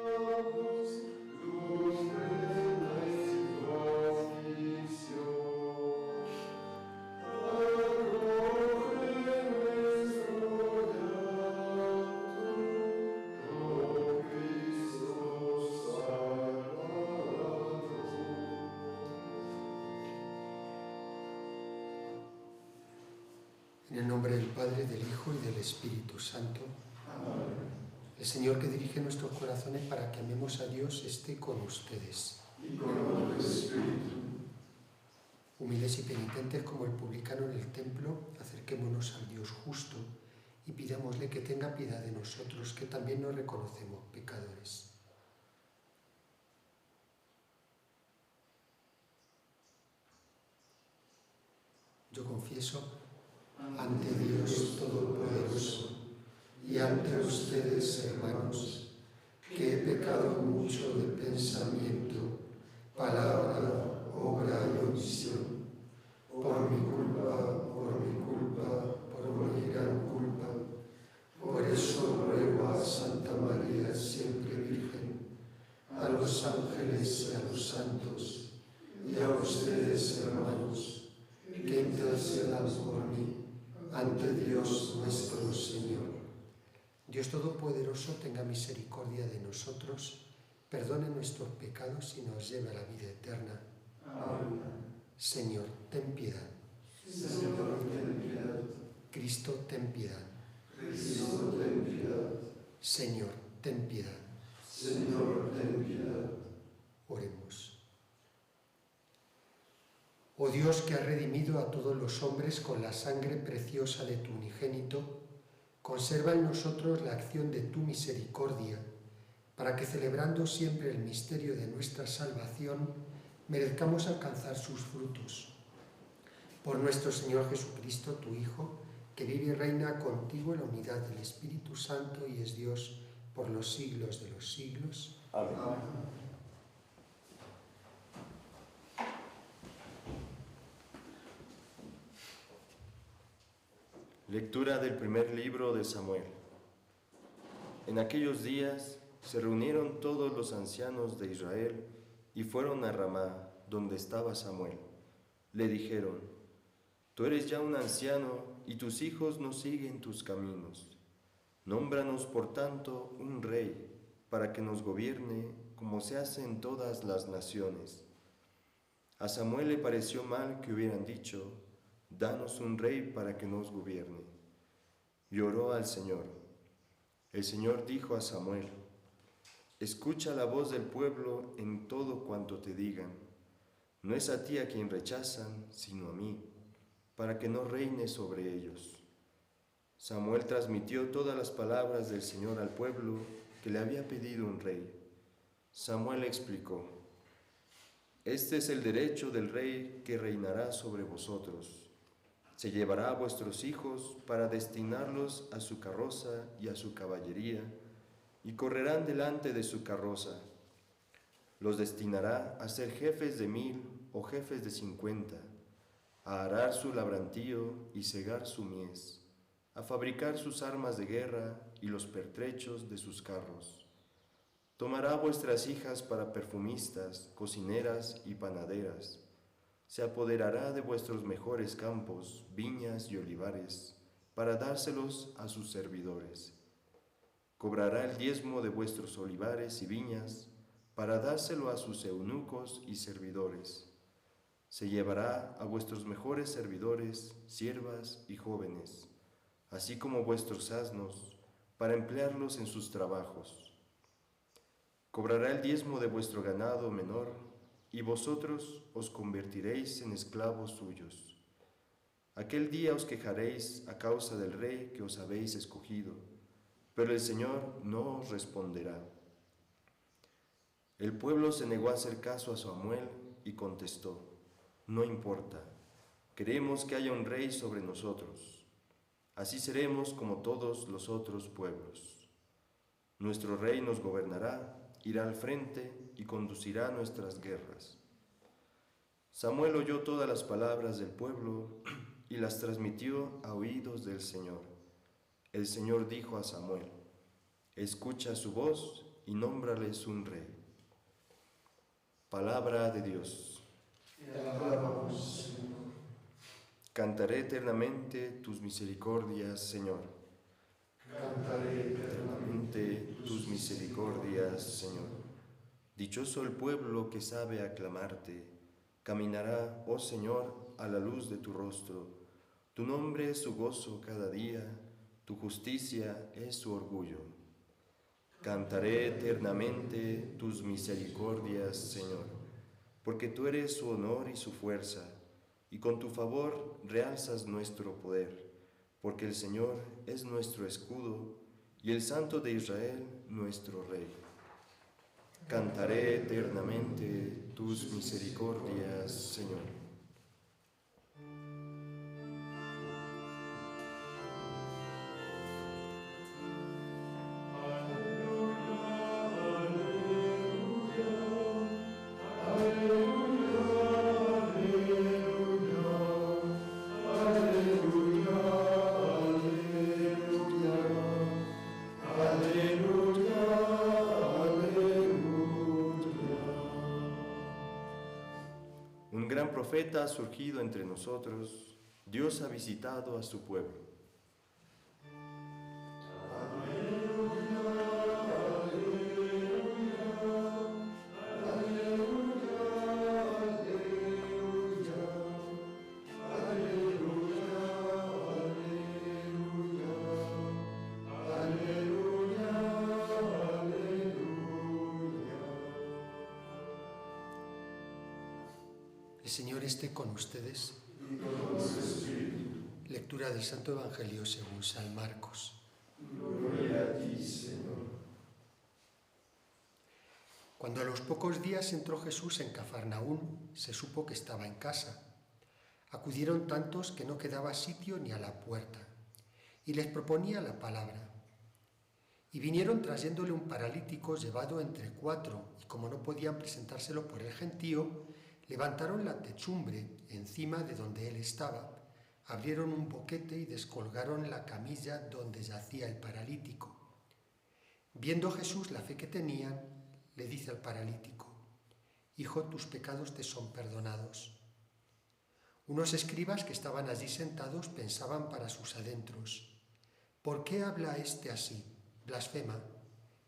En el nombre del Padre, del Hijo y del Espíritu Santo. Amén. El Señor que dirige nuestros corazones para que amemos a Dios esté con ustedes. Y con tu espíritu. Humildes y penitentes como el publicano en el templo, acerquémonos al Dios justo y pidámosle que tenga piedad de nosotros, que también nos reconocemos pecadores. Yo confieso ante Dios Todopoderoso y ante ustedes, hermanos, que he pecado mucho de pensamiento, palabra, obra y omisión, por mi culpa, por mi gran culpa. Por eso ruego a Santa María, siempre Virgen, a los ángeles y a los santos, y a ustedes, hermanos, que intercedan por mí ante Dios nuestro Señor. Dios Todopoderoso tenga misericordia de nosotros, perdone nuestros pecados y nos lleve a la vida eterna. Amén. Señor, ten piedad. Señor, ten piedad. Cristo, ten piedad. Cristo, ten piedad. Señor, ten piedad. Señor, ten piedad. Oremos. Oh Dios, que has redimido a todos los hombres con la sangre preciosa de tu unigénito, conserva en nosotros la acción de tu misericordia, para que celebrando siempre el misterio de nuestra salvación, merezcamos alcanzar sus frutos. Por nuestro Señor Jesucristo, tu Hijo, que vive y reina contigo en la unidad del Espíritu Santo y es Dios por los siglos de los siglos. Amén. Lectura del primer libro de Samuel. En aquellos días se reunieron todos los ancianos de Israel y fueron a Ramá, donde estaba Samuel. Le dijeron: Tú eres ya un anciano y tus hijos no siguen tus caminos. Nómbranos, por tanto, un rey para que nos gobierne como se hace en todas las naciones. A Samuel le pareció mal que hubieran dicho: Danos un rey para que nos gobierne. Y oró al Señor. El Señor dijo a Samuel: Escucha la voz del pueblo en todo cuanto te digan. No es a ti a quien rechazan, sino a mí, para que no reine sobre ellos. Samuel transmitió todas las palabras del Señor al pueblo, que le había pedido un rey. Samuel explicó: Este es el derecho del rey que reinará sobre vosotros. Se llevará a vuestros hijos para destinarlos a su carroza y a su caballería, y correrán delante de su carroza. Los destinará a ser jefes de 1000 o jefes de 50, a arar su labrantío y segar su mies, a fabricar sus armas de guerra y los pertrechos de sus carros. Tomará vuestras hijas para perfumistas, cocineras y panaderas. Se apoderará de vuestros mejores campos, viñas y olivares, para dárselos a sus servidores. Cobrará el diezmo de vuestros olivares y viñas, para dárselo a sus eunucos y servidores. Se llevará a vuestros mejores servidores, siervas y jóvenes, así como vuestros asnos, para emplearlos en sus trabajos. Cobrará el diezmo de vuestro ganado menor, y vosotros os convertiréis en esclavos suyos. Aquel día os quejaréis a causa del rey que os habéis escogido, pero el Señor no os responderá. El pueblo se negó a hacer caso a Samuel y contestó: No importa, queremos que haya un rey sobre nosotros. Así seremos como todos los otros pueblos. Nuestro rey nos gobernará, irá al frente y conducirá nuestras guerras. Samuel oyó todas las palabras del pueblo y las transmitió a oídos del Señor. El Señor dijo a Samuel: Escucha su voz y nómbrales un rey. Palabra de Dios. Te alabamos, Señor. Cantaré eternamente tus misericordias, Señor. Cantaré eternamente Tus misericordias, Señor. Dichoso el pueblo que sabe aclamarte. Caminará, oh Señor, a la luz de tu rostro. Tu nombre es su gozo cada día, tu justicia es su orgullo. Cantaré eternamente tus misericordias, Señor, porque tú eres su honor y su fuerza, y con tu favor realzas nuestro poder, porque el Señor es nuestro escudo, y el Santo de Israel nuestro Rey. Cantaré eternamente tus misericordias, Señor. Un gran profeta ha surgido entre nosotros, Dios ha visitado a su pueblo. El Señor esté con ustedes. Lectura del Santo Evangelio según San Marcos. Gloria a ti, Señor. Cuando a los pocos días entró Jesús en Cafarnaún, se supo que estaba en casa. Acudieron tantos que no quedaba sitio ni a la puerta, y les proponía la palabra. Y vinieron trayéndole un paralítico llevado entre 4, y como no podían presentárselo por el gentío, levantaron la techumbre encima de donde él estaba, abrieron un boquete y descolgaron la camilla donde yacía el paralítico. Viendo Jesús la fe que tenían, le dice al paralítico: Hijo, tus pecados te son perdonados. Unos escribas que estaban allí sentados pensaban para sus adentros: ¿por qué habla éste así? Blasfema.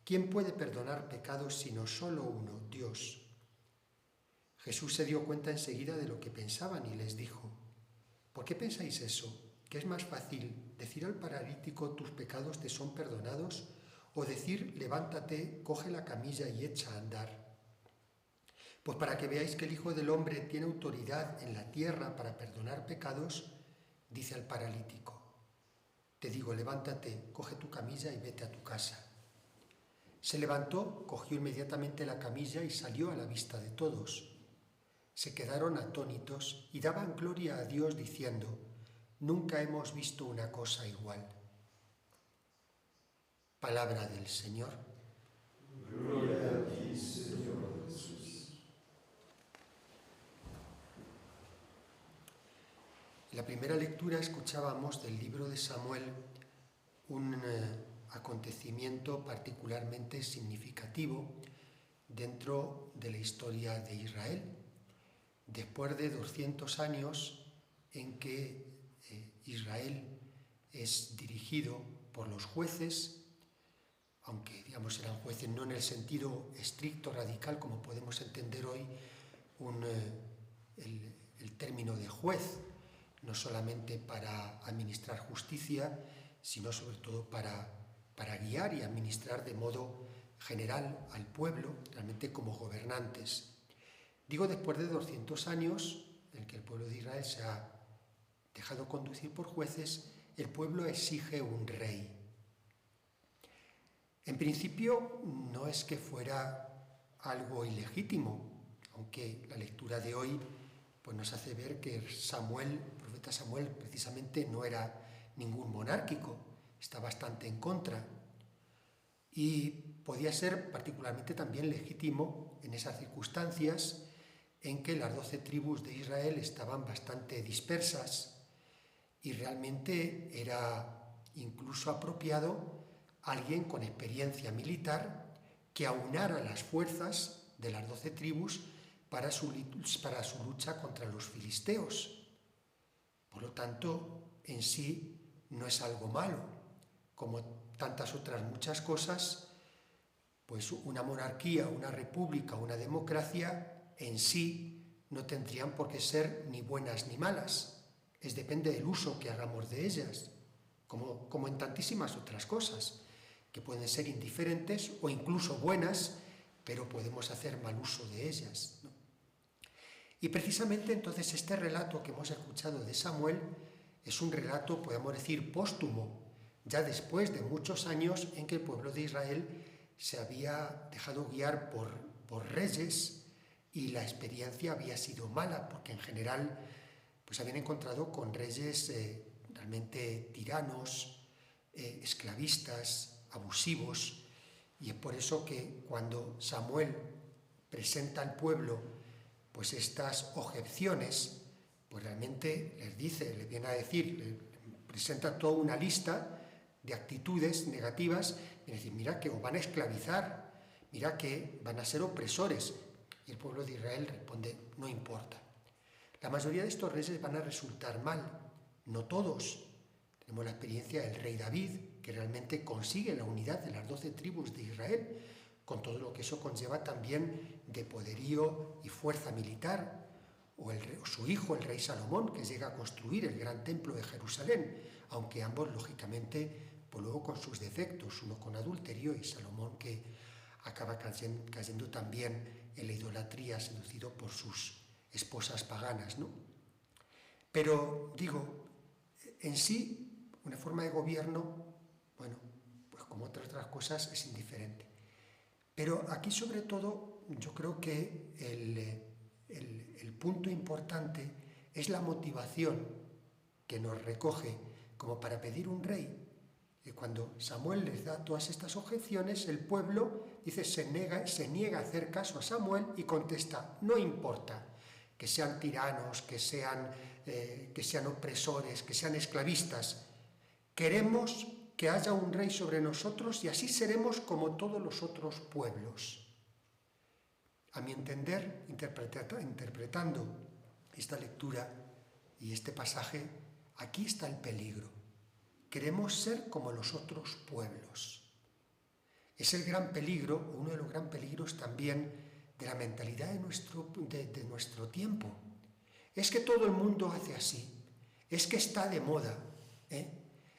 ¿Quién puede perdonar pecados sino solo uno, Dios? Jesús se dio cuenta enseguida de lo que pensaban y les dijo: ¿por qué pensáis eso? ¿Que es más fácil decir al paralítico tus pecados te son perdonados o decir levántate, coge la camilla y echa a andar? Pues para que veáis que el Hijo del Hombre tiene autoridad en la tierra para perdonar pecados, dice al paralítico: te digo, levántate, coge tu camilla y vete a tu casa. Se levantó, cogió inmediatamente la camilla y salió a la vista de todos. Se quedaron atónitos y daban gloria a Dios diciendo: nunca hemos visto una cosa igual. Palabra del Señor. Gloria a ti, Señor Jesús. En la primera lectura escuchábamos del libro de Samuel un acontecimiento particularmente significativo dentro de la historia de Israel. Después de 200 años en que Israel es dirigido por los jueces, aunque digamos eran jueces no en el sentido estricto, radical, como podemos entender hoy el término de juez, no solamente para administrar justicia, sino sobre todo para guiar y administrar de modo general al pueblo, realmente como gobernantes. Digo, después de 200 años en que el pueblo de Israel se ha dejado conducir por jueces, el pueblo exige un rey. En principio no es que fuera algo ilegítimo, aunque la lectura de hoy pues nos hace ver que el profeta Samuel precisamente no era ningún monárquico, está bastante en contra. Y podía ser particularmente también legítimo en esas circunstancias en que las 12 tribus de Israel estaban bastante dispersas y realmente era incluso apropiado alguien con experiencia militar que aunara las fuerzas de las 12 tribus para su lucha contra los filisteos. Por lo tanto, en sí no es algo malo. Como tantas otras muchas cosas, pues una monarquía, una república, una democracia en sí no tendrían por qué ser ni buenas ni malas. Depende del uso que hagamos de ellas, como en tantísimas otras cosas, que pueden ser indiferentes o incluso buenas, pero podemos hacer mal uso de ellas, ¿no? Y precisamente entonces este relato que hemos escuchado de Samuel es un relato, podemos decir, póstumo, ya después de muchos años en que el pueblo de Israel se había dejado guiar por reyes y la experiencia había sido mala, porque en general pues habían encontrado con reyes realmente tiranos, esclavistas, abusivos, y es por eso que cuando Samuel presenta al pueblo pues estas objeciones, pues realmente les viene a decir, le presenta toda una lista de actitudes negativas, y decir, mira que os van a esclavizar, mira que van a ser opresores. Y el pueblo de Israel responde, no importa. La mayoría de estos reyes van a resultar mal, no todos. Tenemos la experiencia del rey David, que realmente consigue la unidad de las 12 tribus de Israel, con todo lo que eso conlleva también de poderío y fuerza militar, o su hijo, el rey Salomón, que llega a construir el gran templo de Jerusalén, aunque ambos, lógicamente, pues luego con sus defectos, uno con adulterio y Salomón que acaba cayendo también en la idolatría, seducido por sus esposas paganas, ¿no? Pero, digo, en sí, una forma de gobierno, bueno, pues como otras cosas, es indiferente. Pero aquí, sobre todo, yo creo que el punto importante es la motivación que nos recoge como para pedir un rey. Y cuando Samuel les da todas estas objeciones, el pueblo dice, se niega a hacer caso a Samuel y contesta, no importa que sean tiranos, que sean opresores, que sean esclavistas, queremos que haya un rey sobre nosotros y así seremos como todos los otros pueblos. A mi entender, interpretando esta lectura y este pasaje, aquí está el peligro. Queremos ser como los otros pueblos. Es el gran peligro, uno de los gran peligros también de la mentalidad de nuestro tiempo. Es que todo el mundo hace así, es que está de moda,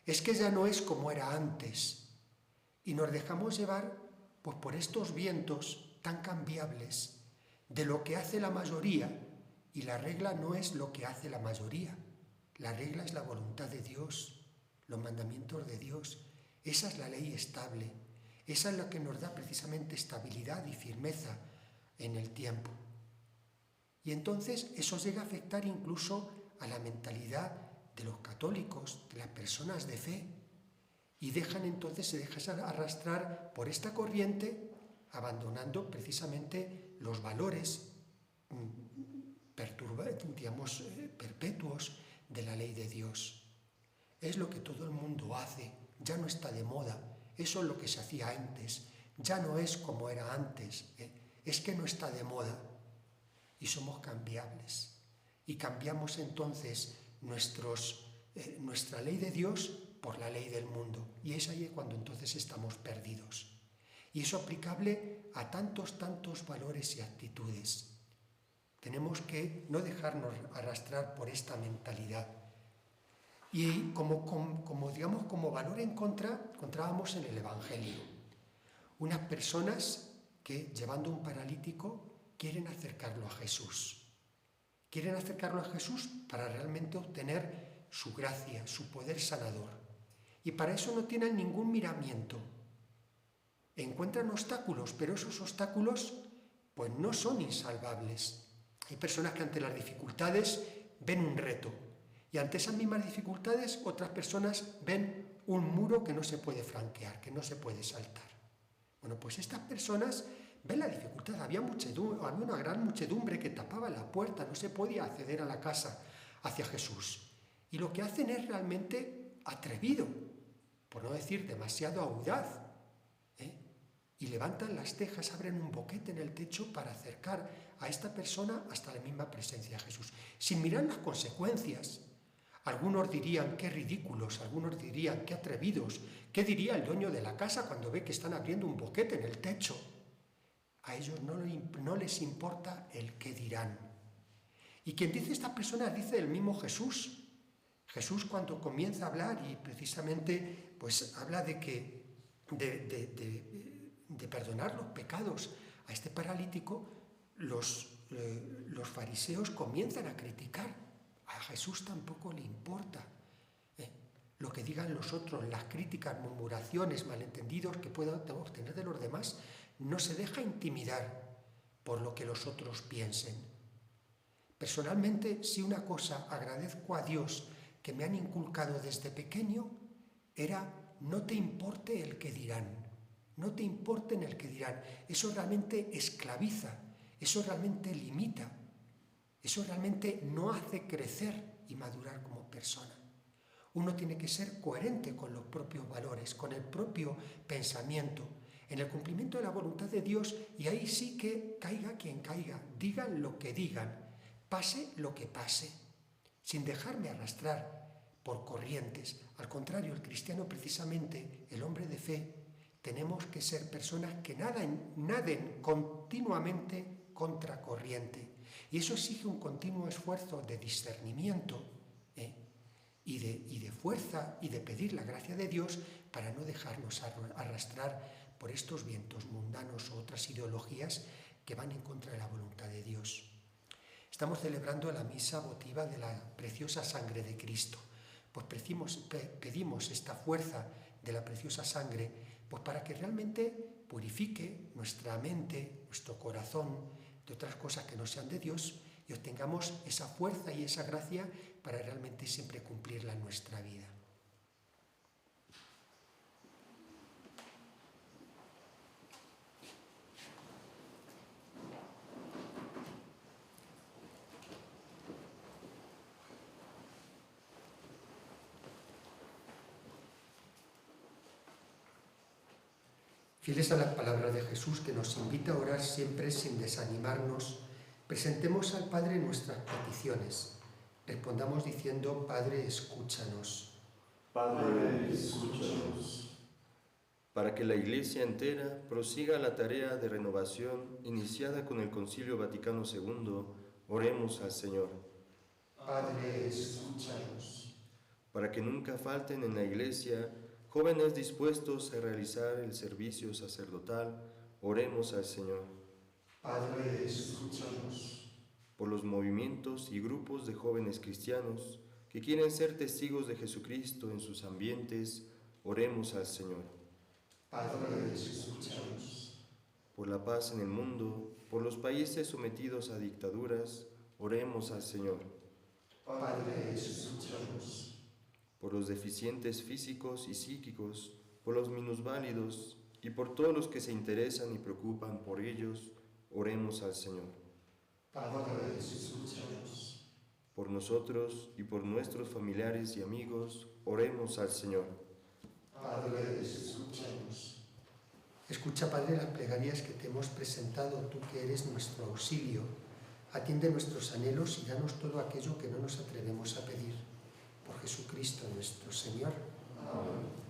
es que ya no es como era antes. Y nos dejamos llevar pues, por estos vientos tan cambiables de lo que hace la mayoría, y la regla no es lo que hace la mayoría, la regla es la voluntad de Dios, los mandamientos de Dios. Esa es la ley estable, esa es la que nos da precisamente estabilidad y firmeza en el tiempo. Y entonces eso llega a afectar incluso a la mentalidad de los católicos, de las personas de fe, y se dejan arrastrar por esta corriente, abandonando precisamente los valores perpetuos de la ley de Dios. Es lo que todo el mundo hace, ya no está de moda, eso es lo que se hacía antes, ya no es como era antes, es que no está de moda y somos cambiables. Y cambiamos entonces nuestra ley de Dios por la ley del mundo. Y es ahí cuando entonces estamos perdidos. Y eso aplicable a tantos valores y actitudes. Tenemos que no dejarnos arrastrar por esta mentalidad. Y como valor en contra, encontrábamos en el Evangelio unas personas que, llevando un paralítico, quieren acercarlo a Jesús. Quieren acercarlo a Jesús para realmente obtener su gracia, su poder sanador. Y para eso no tienen ningún miramiento. Encuentran obstáculos, pero esos obstáculos pues no son insalvables. Hay personas que ante las dificultades ven un reto. Y ante esas mismas dificultades, otras personas ven un muro que no se puede franquear, que no se puede saltar. Bueno, pues estas personas ven la dificultad. Había una gran muchedumbre que tapaba la puerta, no se podía acceder a la casa hacia Jesús. Y lo que hacen es realmente atrevido, por no decir demasiado audaz. y levantan las cejas, abren un boquete en el techo para acercar a esta persona hasta la misma presencia de Jesús, sin mirar las consecuencias. Algunos dirían qué ridículos, algunos dirían qué atrevidos, qué diría el dueño de la casa cuando ve que están abriendo un boquete en el techo. A ellos no les importa el qué dirán. Y quien dice estas personas dice el mismo Jesús. Jesús cuando comienza a hablar y precisamente pues habla de perdonar los pecados a este paralítico, los fariseos comienzan a criticar. A Jesús tampoco le importa lo que digan los otros, las críticas, murmuraciones, malentendidos que pueda obtener de los demás. No se deja intimidar por lo que los otros piensen. Personalmente, si una cosa agradezco a Dios que me han inculcado desde pequeño, era no te importe el que dirán, no te importen el que dirán. Eso realmente esclaviza, eso realmente limita, eso realmente no hace crecer y madurar como persona. Uno tiene que ser coherente con los propios valores, con el propio pensamiento, en el cumplimiento de la voluntad de Dios, y ahí sí que caiga quien caiga, digan lo que digan, pase lo que pase, sin dejarme arrastrar por corrientes. Al contrario, el cristiano precisamente, el hombre de fe, tenemos que ser personas que naden continuamente contra corriente. Y eso exige un continuo esfuerzo de discernimiento y de fuerza y de pedir la gracia de Dios para no dejarnos arrastrar por estos vientos mundanos o otras ideologías que van en contra de la voluntad de Dios. Estamos celebrando la misa votiva de la preciosa sangre de Cristo. Pues pedimos esta fuerza de la preciosa sangre pues para que realmente purifique nuestra mente, nuestro corazón de otras cosas que no sean de Dios y obtengamos esa fuerza y esa gracia para realmente siempre cumplirla en nuestra vida. Fieles a la palabra de Jesús que nos invita a orar siempre sin desanimarnos, presentemos al Padre nuestras peticiones. Respondamos diciendo: Padre, escúchanos. Padre, escúchanos. Para que la Iglesia entera prosiga la tarea de renovación iniciada con el Concilio Vaticano II, oremos al Señor. Padre, escúchanos. Para que nunca falten en la Iglesia jóvenes dispuestos a realizar el servicio sacerdotal, oremos al Señor. Padre, escúchanos. Por los movimientos y grupos de jóvenes cristianos que quieren ser testigos de Jesucristo en sus ambientes, oremos al Señor. Padre, escúchanos. Por la paz en el mundo, por los países sometidos a dictaduras, oremos al Señor. Padre, escúchanos. Por los deficientes físicos y psíquicos, por los minusválidos y por todos los que se interesan y preocupan por ellos, oremos al Señor. Padre, escúchanos. Por nosotros y por nuestros familiares y amigos, oremos al Señor. Padre, escúchanos. Escucha, Padre, las plegarias que te hemos presentado, tú que eres nuestro auxilio. Atiende nuestros anhelos y danos todo aquello que no nos atrevemos a pedir. Por Jesucristo nuestro Señor. Amén.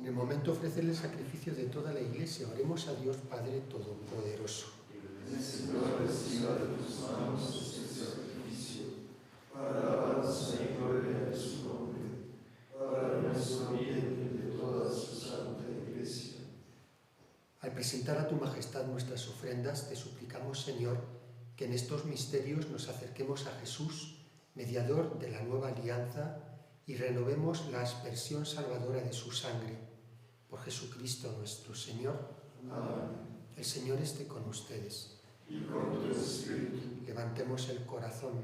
el momento de ofrecer el sacrificio de toda la Iglesia, oremos a Dios Padre Todopoderoso. El Señor reciba de tus manos este sacrificio, para alabanza y gloria de su nombre, para nuestro bien y de toda su santa Iglesia. Al presentar a tu majestad nuestras ofrendas, te suplicamos, Señor, que en estos misterios nos acerquemos a Jesús, mediador de la nueva alianza, y renovemos la aspersión salvadora de su sangre. Por Jesucristo nuestro Señor. Amén. El Señor esté con ustedes. Y con tu espíritu. Levantemos el corazón.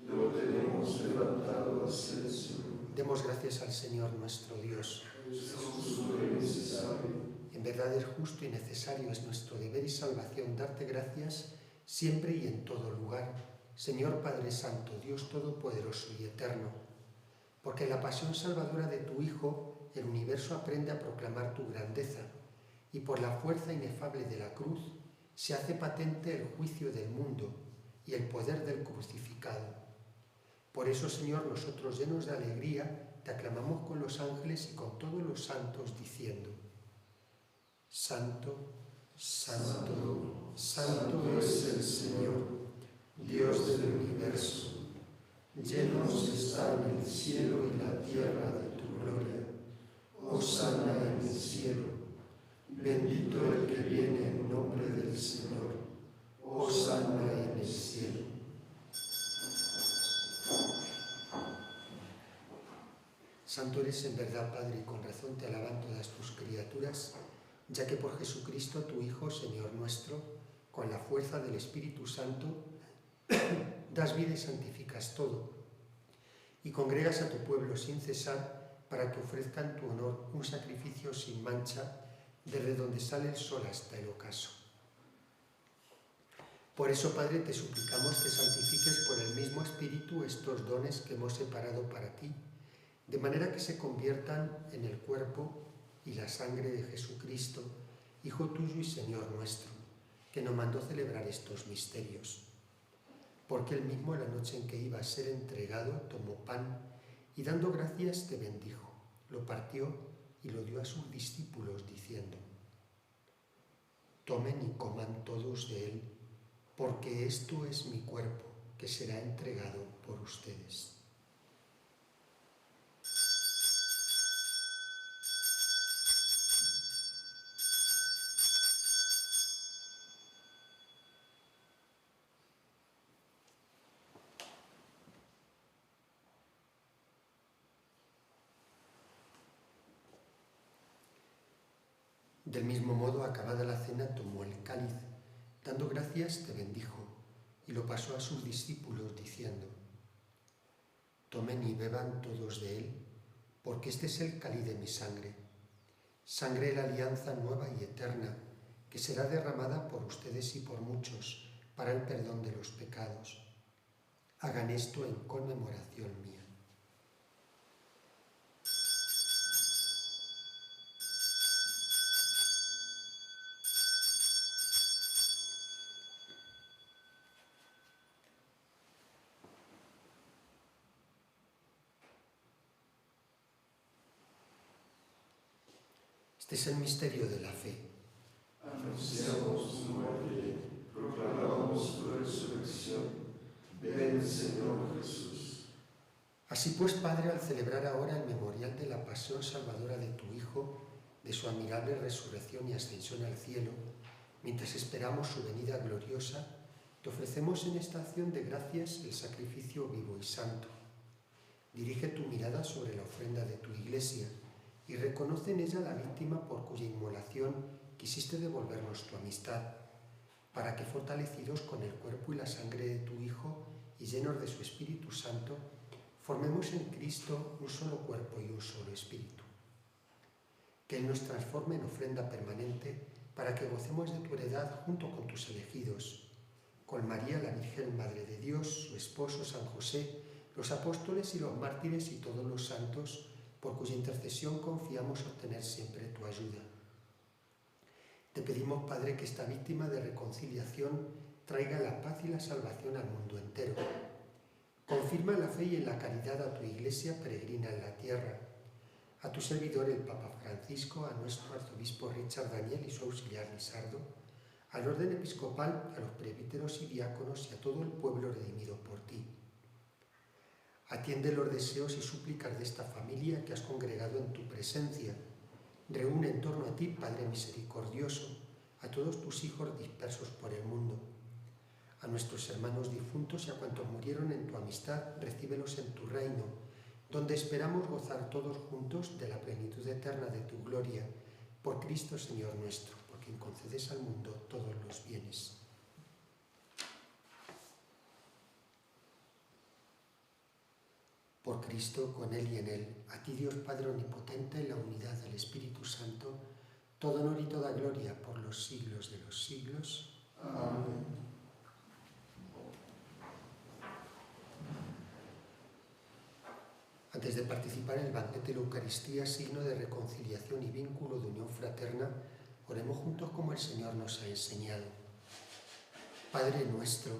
Lo tenemos levantado hacia el Señor. Demos gracias al Señor nuestro Dios. Es justo y necesario. En verdad es justo y necesario, es nuestro deber y salvación darte gracias siempre y en todo lugar, Señor Padre Santo, Dios Todopoderoso y Eterno, porque en la pasión salvadora de tu Hijo el universo aprende a proclamar tu grandeza y por la fuerza inefable de la cruz se hace patente el juicio del mundo y el poder del crucificado. Por eso, Señor, nosotros llenos de alegría te aclamamos con los ángeles y con todos los santos diciendo: Santo, Santo, Santo es el Señor, Dios del universo. Llenos están el cielo y la tierra de tu gloria. Hosana en el cielo. Bendito el que viene en nombre del Señor. Hosana en el cielo. Santo eres en verdad, Padre, y con razón te alaban todas tus criaturas, ya que por Jesucristo, tu Hijo, Señor nuestro, con la fuerza del Espíritu Santo, das vida y santificas todo, y congregas a tu pueblo sin cesar para que ofrezca en tu honor un sacrificio sin mancha, desde donde sale el sol hasta el ocaso. Por eso, Padre, te suplicamos que santifiques por el mismo Espíritu estos dones que hemos separado para ti, de manera que se conviertan en el cuerpo y la sangre de Jesucristo, Hijo tuyo y Señor nuestro, que nos mandó celebrar estos misterios. Porque él mismo, la noche en que iba a ser entregado, tomó pan y dando gracias te bendijo, lo partió y lo dio a sus discípulos diciendo: Tomen y coman todos de él, porque esto es mi cuerpo, que será entregado por ustedes. Del mismo modo, acabada la cena, tomó el cáliz, dando gracias te bendijo, y lo pasó a sus discípulos diciendo: Tomen y beban todos de él, porque este es el cáliz de mi sangre, sangre de la alianza nueva y eterna, que será derramada por ustedes y por muchos para el perdón de los pecados. Hagan esto en conmemoración mía. Este es el misterio de la fe. Anunciamos tu muerte, proclamamos tu resurrección. Ven, Señor Jesús. Así pues, Padre, al celebrar ahora el memorial de la pasión salvadora de tu Hijo, de su admirable resurrección y ascensión al cielo, mientras esperamos su venida gloriosa, te ofrecemos en esta acción de gracias el sacrificio vivo y santo. Dirige tu mirada sobre la ofrenda de tu Iglesia y reconoce en ella la víctima por cuya inmolación quisiste devolvernos tu amistad, para que, fortalecidos con el cuerpo y la sangre de tu Hijo y llenos de su Espíritu Santo, formemos en Cristo un solo cuerpo y un solo espíritu. Que Él nos transforme en ofrenda permanente para que gocemos de tu heredad junto con tus elegidos, con María, la Virgen Madre de Dios, su esposo San José, los apóstoles y los mártires y todos los santos, por cuya intercesión confiamos obtener siempre tu ayuda. Te pedimos, Padre, que esta víctima de reconciliación traiga la paz y la salvación al mundo entero. Confirma en la fe y en la caridad a tu Iglesia peregrina en la tierra. a tu servidor el Papa Francisco, a nuestro arzobispo Richard Daniel y su auxiliar Lisardo, al orden episcopal, a los presbíteros y diáconos y a todo el pueblo redimido por ti. Atiende los deseos y súplicas de esta familia que has congregado en tu presencia. Reúne en torno a ti, Padre misericordioso, a todos tus hijos dispersos por el mundo. A nuestros hermanos difuntos y a cuantos murieron en tu amistad, recíbelos en tu reino, donde esperamos gozar todos juntos de la plenitud eterna de tu gloria, por Cristo Señor nuestro, por quien concedes al mundo todos los bienes. Por Cristo, con Él y en Él, a ti Dios Padre Omnipotente, en la unidad del Espíritu Santo, todo honor y toda gloria por los siglos de los siglos. Amén. Antes de participar en el banquete de la Eucaristía, signo de reconciliación y vínculo de unión fraterna, oremos juntos como el Señor nos ha enseñado. Padre nuestro,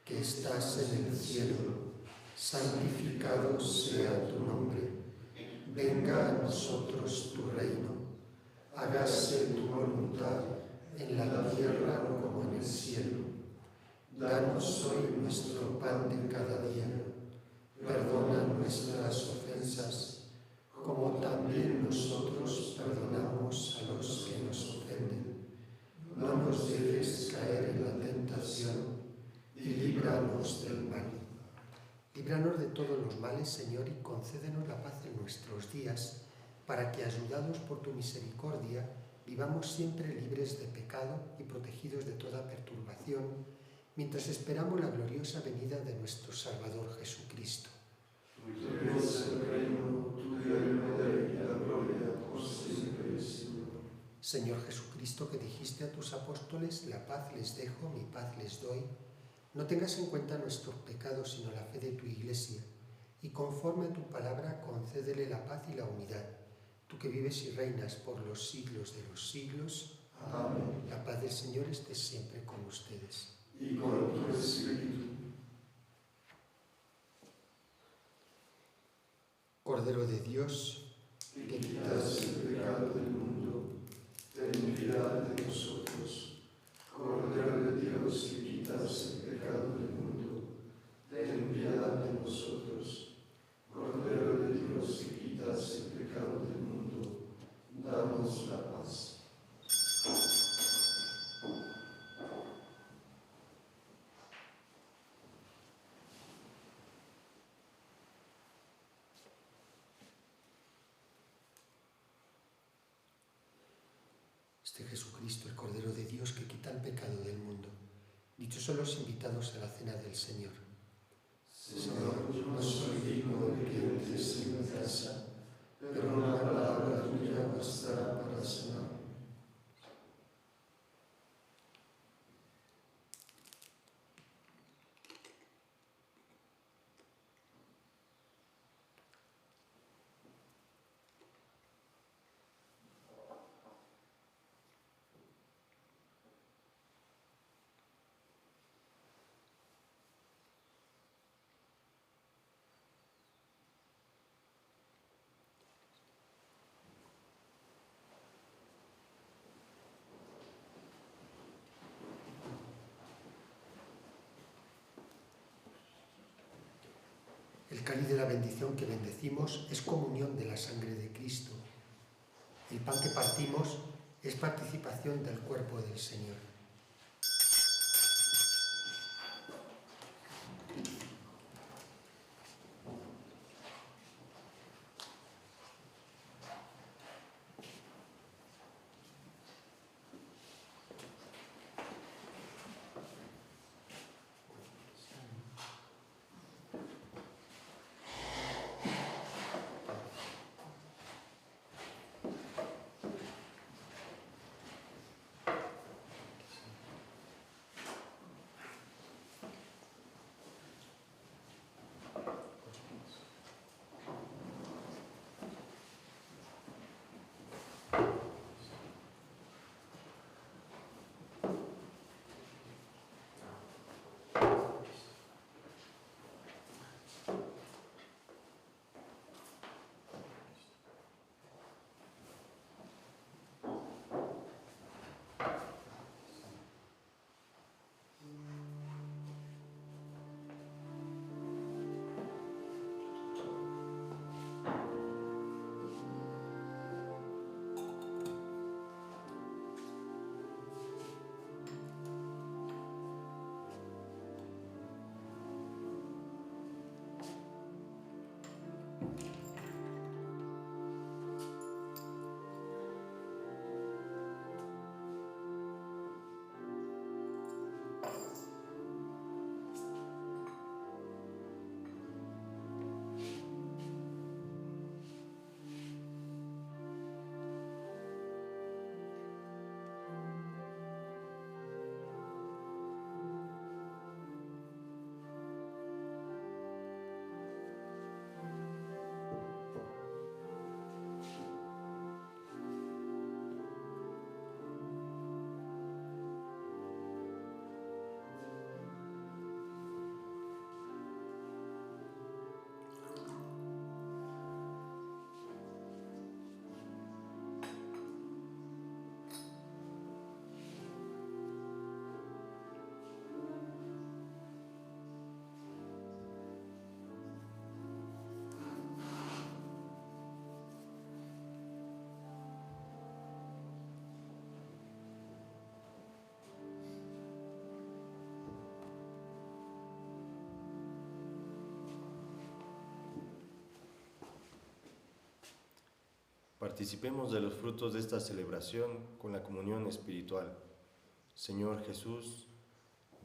que estás en el cielo, santificado sea tu nombre. Venga a nosotros tu reino. Hágase tu voluntad en la tierra como en el cielo. Danos hoy nuestro pan de cada día. Perdona nuestras ofensas, como también nosotros perdonamos a los que nos ofenden. No nos dejes caer en la tentación y líbranos del mal. Líbranos de todos los males, Señor, y concédenos la paz en nuestros días, para que, ayudados por tu misericordia, vivamos siempre libres de pecado y protegidos de toda perturbación, mientras esperamos la gloriosa venida de nuestro Salvador Jesucristo. Tuyo es el reino, tuyo el poder y la gloria por siempre, Señor. Señor Jesucristo, que dijiste a tus apóstoles, la paz les dejo, mi paz les doy, no tengas en cuenta nuestros pecados, sino la fe de tu Iglesia, y conforme a tu palabra concédele la paz y la unidad. Tú que vives y reinas por los siglos de los siglos. Amén. La paz del Señor esté siempre con ustedes. Y con tu espíritu. Cordero de Dios, Que quitas el pecado del mundo, ten piedad de nosotros. Cordero de Dios, que quitas el pecado del mundo, ten piedad de nosotros. Cordero de Dios, que quitas el pecado del mundo, danos la paz. Este Jesucristo, el Cordero de Dios que quita el pecado del mundo. Dichos son los invitados a la cena del Señor. Señor, yo no soy digno de que entres en mi casa, pero una palabra tuya bastará para sanar. El cáliz de la bendición que bendecimos es comunión de la sangre de Cristo. El pan que partimos es participación del cuerpo del Señor. participemos de los frutos de esta celebración con la comunión espiritual. Señor Jesús,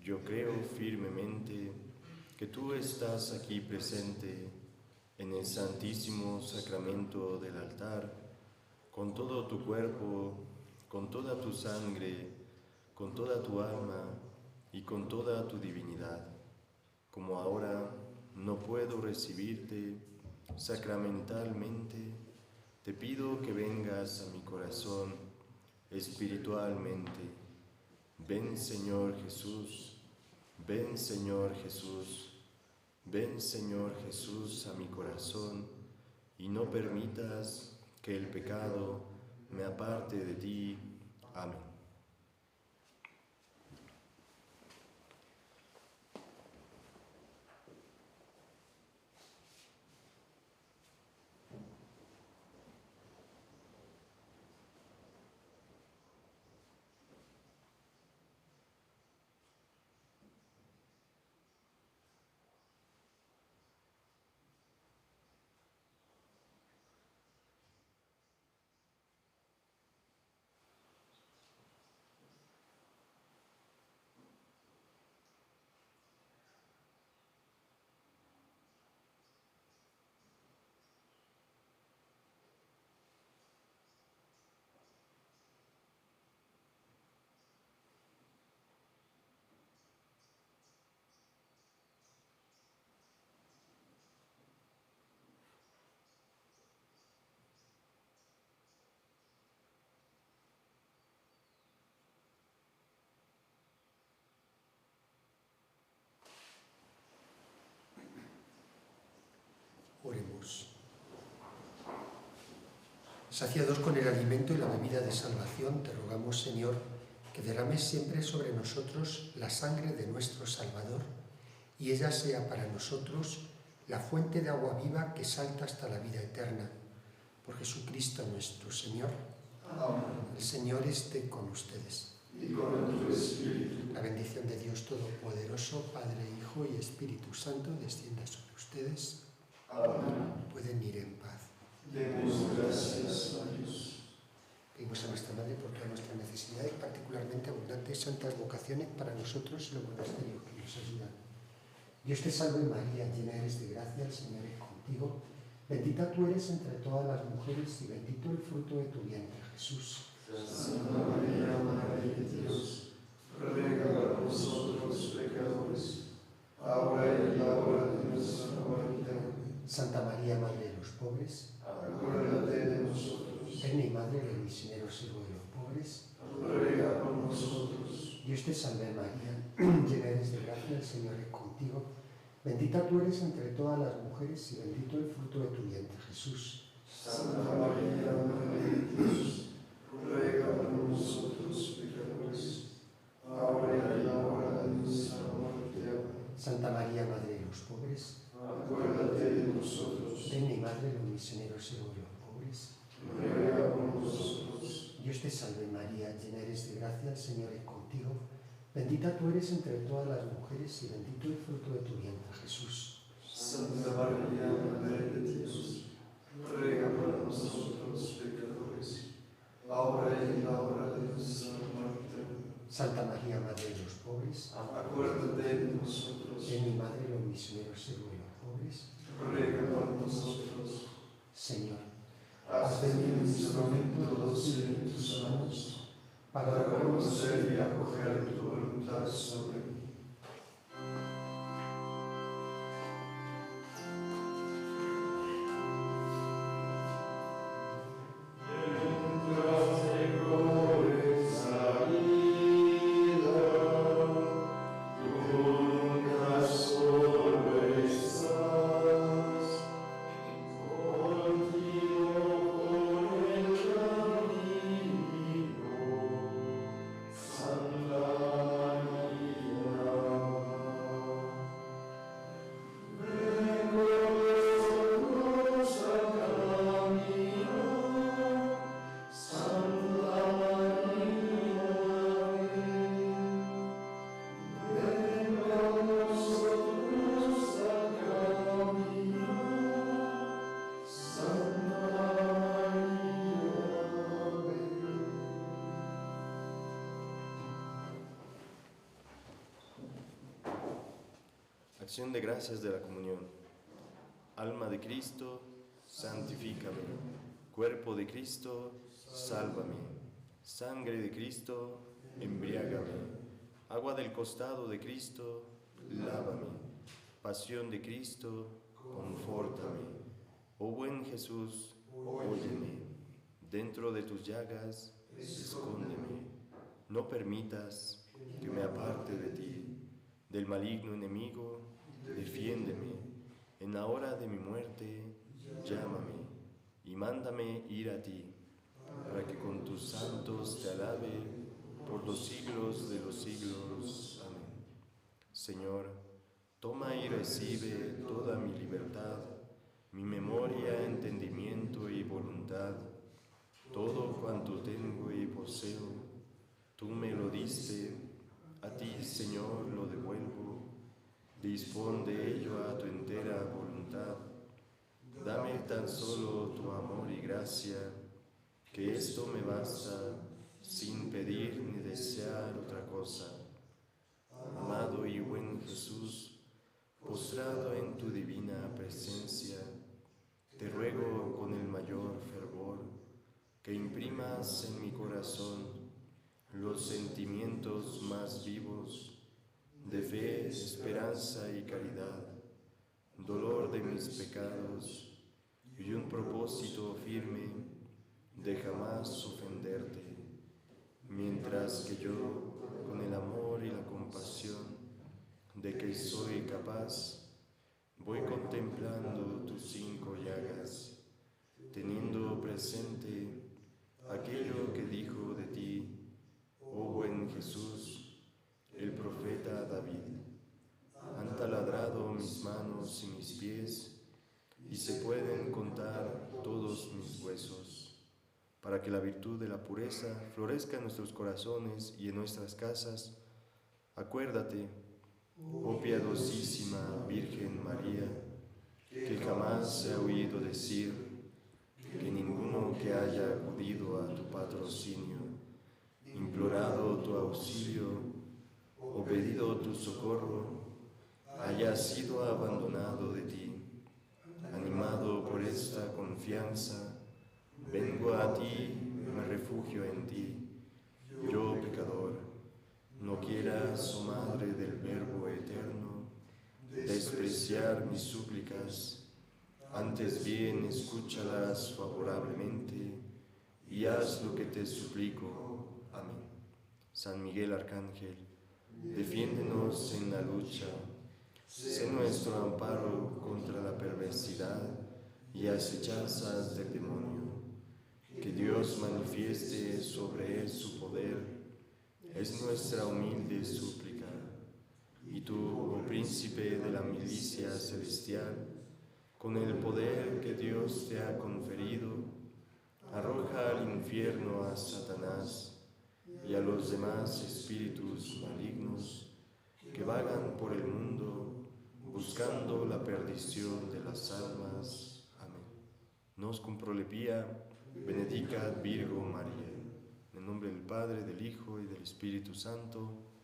yo creo firmemente que tú estás aquí presente en el santísimo sacramento del altar, con todo tu cuerpo, con toda tu sangre, con toda tu alma y con toda tu divinidad. Como ahora no puedo recibirte sacramentalmente, te pido que vengas a mi corazón espiritualmente. Ven, Señor Jesús, ven, Señor Jesús, ven, Señor Jesús, a mi corazón, y no permitas que el pecado me aparte de ti. Amén. Oremos. Saciados con el alimento y la bebida de salvación, te rogamos, Señor, que derrames siempre sobre nosotros la sangre de nuestro Salvador y ella sea para nosotros la fuente de agua viva que salta hasta la vida eterna. Por Jesucristo nuestro Señor. Amén. El Señor esté con ustedes. Y con tu espíritu. La bendición de Dios Todopoderoso, Padre, Hijo y Espíritu Santo, descienda sobre ustedes. Amén. Pueden ir en paz. Demos gracias a Dios. Pedimos a nuestra Madre por todas nuestras necesidades, particularmente abundantes santas vocaciones para nosotros y los monasterios que nos ayudan. Dios te salve María, llena eres de gracia, el Señor es contigo. Bendita tú eres entre todas las mujeres y bendito el fruto de tu vientre, Jesús. Santa María, Madre de Dios, ruega por nosotros pecadores, ahora y en la hora de nuestra muerte. Santa María, Madre de los pobres, acuérdate de nosotros. Reina y Madre del misionero siervo de los pobres, Ruega por nosotros. Dios te salve María, llena eres de gracia, el Señor es contigo. Bendita tú eres entre todas las mujeres y bendito el fruto de tu vientre, Jesús. Santa María, Madre de Dios, ruega por nosotros pecadores, ahora y en la hora de nuestra muerte. Amén. Santa María, Madre de los pobres, Acuérdate de nosotros. Reina y Madre de los misioneros siervo de los pobres, Ruega por nosotros. Dios te salve María, llena eres de gracia, el Señor es contigo. Bendita tú eres entre todas las mujeres y bendito el fruto de tu vientre, Jesús. Santa María, Madre de Dios, ruega por nosotros pecadores, ahora y en la hora de nuestra muerte. Santa María, Madre de los pobres, Acuérdate de nosotros. Reina y Madre de los misioneros siervo de los pobres, Ruega por nosotros. Señor, Haz de mí un instrumento dócil en tus manos, para conocer y acoger tu voluntad sobre mí. Santa María. Acción de gracias de la comunión. Alma de Cristo, santifícame. Cuerpo de Cristo, sálvame. Sangre de Cristo, embriágame. Agua del costado de Cristo, lávame. Pasión de Cristo, confórtame. Oh buen Jesús, óyeme. Dentro de tus llagas, escóndeme. No permitas que me aparte de ti. Del maligno enemigo, defiéndeme. En la hora de mi muerte, llámame y mándame ir a ti, para que con tus santos te alabe por los siglos de los siglos. Amén. Señor, toma y recibe toda mi libertad, mi memoria, entendimiento y voluntad, todo cuanto tengo y poseo, tú me lo diste. A ti, Señor, lo devuelvo, dispón de ello a tu entera voluntad. Dame tan solo tu amor y gracia, que esto me basta, sin pedir ni desear otra cosa. Amado y buen Jesús, postrado en tu divina presencia, te ruego con el mayor fervor, que imprimas en mi corazón los sentimientos más vivos de fe, esperanza y caridad, dolor de mis pecados y un propósito firme de jamás ofenderte, mientras que yo, con el amor y la compasión de que soy capaz, voy contemplando tus 5 llagas, teniendo presente aquello que dijo de ti, oh buen Jesús, el profeta David. Han taladrado mis manos y mis pies, y se pueden contar todos mis huesos. Para que la virtud de la pureza florezca en nuestros corazones y en nuestras casas, acuérdate, oh piadosísima Virgen María, que jamás se ha oído decir que ninguno que haya acudido a tu patrocinio, implorado tu auxilio o pedido tu socorro, haya sido abandonado de ti. Animado por esta confianza, vengo a ti, me refugio en ti. Yo, pecador, no quieras, oh Madre del Verbo eterno, despreciar mis súplicas, antes bien escúchalas favorablemente y haz lo que te suplico. Amén. San Miguel Arcángel, defiéndenos en la lucha, sé nuestro amparo contra la perversidad y acechanzas del demonio. Que Dios manifieste sobre él su poder, es nuestra humilde súplica. Y tú, oh príncipe de la milicia celestial, con el poder que Dios te ha conferido, arroja al infierno a Satanás y a los demás espíritus malignos que vagan por el mundo buscando la perdición de las almas. Amén. Nos cum prolepia, benedicat Virgo María. En el nombre del Padre, del Hijo y del Espíritu Santo.